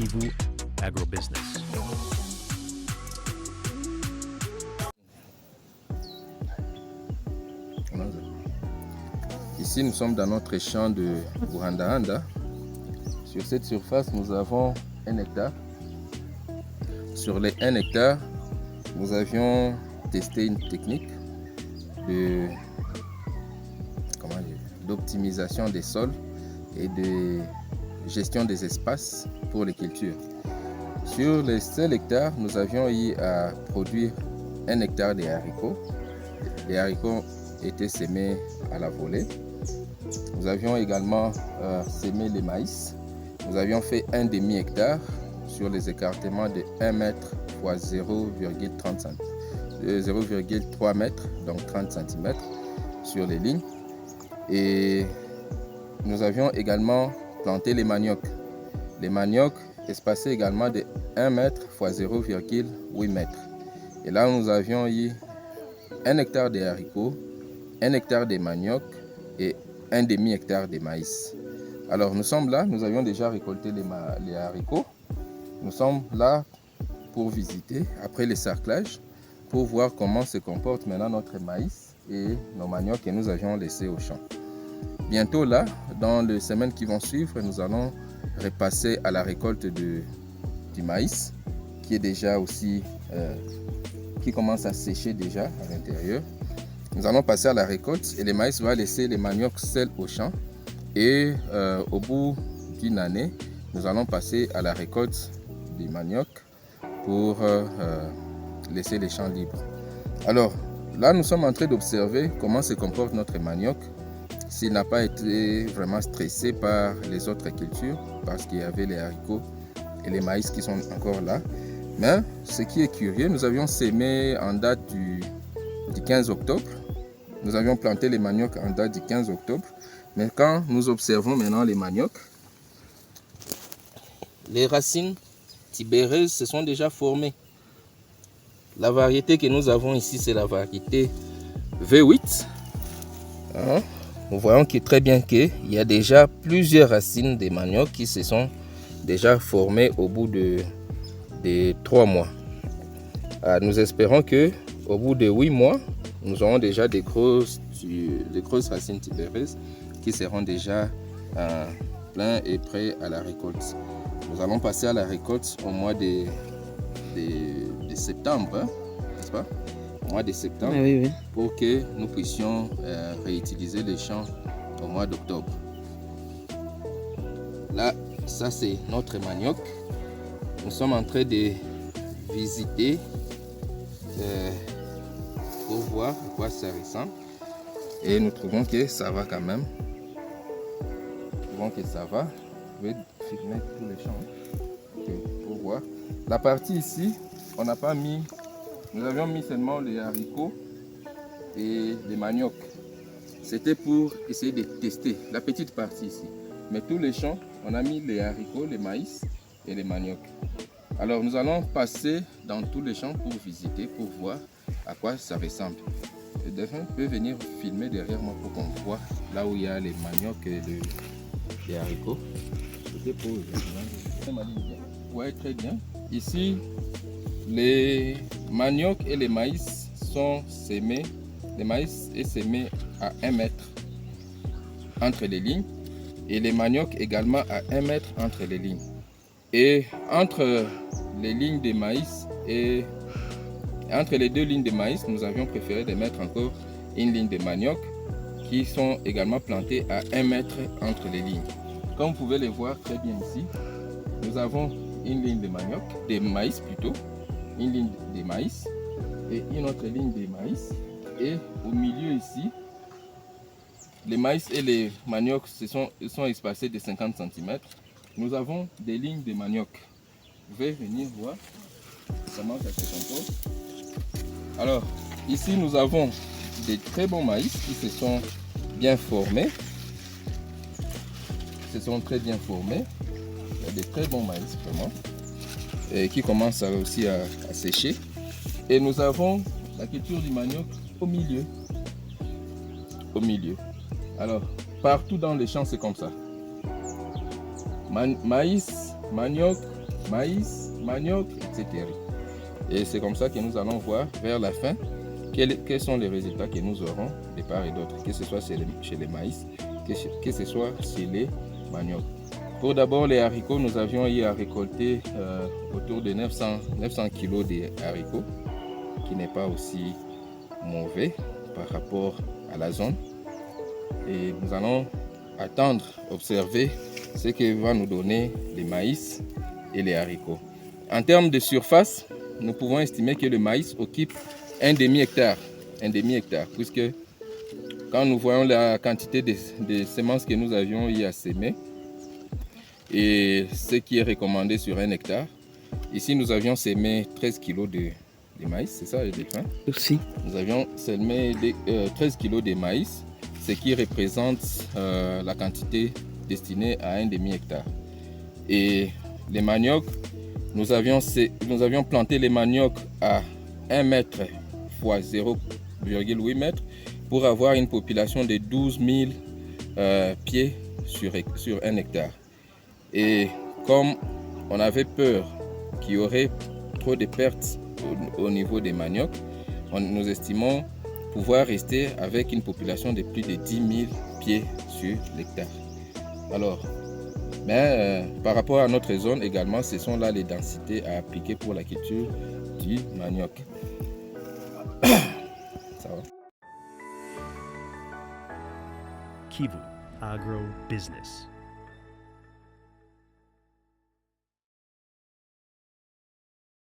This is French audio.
Kivu Agribusiness. Ici, nous sommes dans notre champ de Buhandahanda. Sur cette surface, nous avons 1 hectare. Sur les 1 hectare, nous avions testé une technique d'optimisation des sols et de gestion des espaces pour les cultures. Sur les seuls hectares, nous avions eu à produire 1 hectare de haricots. Les haricots étaient sémés à la volée. Nous avions également sémé les maïs. Nous avions fait un demi-hectare sur les écartements de 1 mètre x 0,3 mètres, donc 30 cm sur les lignes. Et nous avions également planté les maniocs. Les maniocs espacés également de 1 mètre x 0,8 mètres. Et là, nous avions eu 1 hectare de haricots, 1 hectare de manioc et un demi-hectare de maïs. Alors nous sommes là, nous avions déjà récolté les haricots. Nous sommes là pour visiter après le sarclage, pour voir comment se comporte maintenant notre maïs et nos maniocs que nous avions laissés au champ. Bientôt là, dans les semaines qui vont suivre, nous allons repasser à la récolte du maïs qui est déjà aussi qui commence à sécher déjà à l'intérieur. Nous allons passer à la récolte et le maïs va laisser les maniocs seuls au champ. Et au bout d'une année, nous allons passer à la récolte des maniocs pour laisser les champs libres. Alors là, nous sommes en train d'observer comment se comporte notre manioc, s'il n'a pas été vraiment stressé par les autres cultures, parce qu'il y avait les haricots et les maïs qui sont encore là. Mais ce qui est curieux, nous avions sémé en date du 15 octobre. Nous avions planté les maniocs en date du 15 octobre. Mais quand nous observons maintenant les maniocs, les racines tibéreuses se sont déjà formées. La variété que nous avons ici, c'est la variété V8. Nous voyons très bien qu'il y a déjà plusieurs racines de manioc qui se sont déjà formées au bout de 3 mois. Nous espérons qu'au bout de 8 mois, nous aurons déjà des grosses racines tibéreuses qui seront déjà pleins et prêts à la récolte. Nous allons passer à la récolte au mois de septembre, n'est-ce pas? Au mois de septembre, oui. Pour que nous puissions réutiliser les champs au mois d'octobre. Là, ça c'est notre manioc. Nous sommes en train de visiter pour voir à quoi ça ressemble. Et nous trouvons que ça va quand même. Que ça va. Je vais filmer tous les champs pour voir. La partie ici, on n'a pas mis. Nous avions mis seulement les haricots et les maniocs. C'était pour essayer de tester la petite partie ici. Mais tous les champs, on a mis les haricots, les maïs et les maniocs. Alors nous allons passer dans tous les champs pour visiter, pour voir à quoi ça ressemble. Et Delphin peut venir filmer derrière moi pour qu'on voit là où il y a les maniocs et les haricots. Ouais, très bien. Ici, les maniocs et les maïs sont sémés. Le maïs est sémé à 1 mètre entre les lignes et les maniocs également à 1 mètre entre les lignes. Et entre les lignes de maïs et entre les 2 lignes de maïs, nous avions préféré de mettre encore une ligne de manioc qui sont également plantées à 1 mètre entre les lignes. Comme vous pouvez le voir très bien ici, nous avons une ligne de manioc, de maïs plutôt, une ligne de maïs et une autre ligne de maïs. Et au milieu ici, les maïs et les maniocs sont espacés de 50 cm. Nous avons des lignes de manioc. Vous pouvez venir voir comment ça se comporte. Alors, ici nous avons des très bons maïs qui se sont bien formés. Se sont très bien formés. Il y a des très bons maïs vraiment. Et qui commencent aussi à sécher. Et nous avons la culture du manioc au milieu. Au milieu. Alors, partout dans les champs, c'est comme ça. Maïs, manioc maïs, manioc, etc. Et c'est comme ça que nous allons voir vers la fin quels sont les résultats que nous aurons de part et d'autre, que ce soit chez les maïs, que ce soit chez les maniocs. Pour d'abord les haricots, nous avions eu à récolter autour de 900 kg de haricots, qui n'est pas aussi mauvais par rapport à la zone. Et nous allons attendre, observer ce que va nous donner les maïs et les haricots. En termes de surface, nous pouvons estimer que le maïs occupe un demi-hectare, puisque quand nous voyons la quantité de semences que nous avions eu à semer et ce qui est recommandé sur 1 hectare, ici nous avions semé 13 kg de maïs, c'est ça, Delphin? Aussi. Nous avions semé 13 kg de maïs, ce qui représente la quantité destinée à un demi-hectare. Et les maniocs, nous avions planté les maniocs à 1 mètre x 0,8 mètres pour avoir une population de 12 000 pieds sur 1 hectare. Et comme on avait peur qu'il y aurait trop de pertes au niveau des maniocs, nous estimons pouvoir rester avec une population de plus de 10 000 pieds sur l'hectare. Alors, par rapport à notre zone également, ce sont là les densités à appliquer pour la culture du manioc. Ça va. Kivu Agro Business.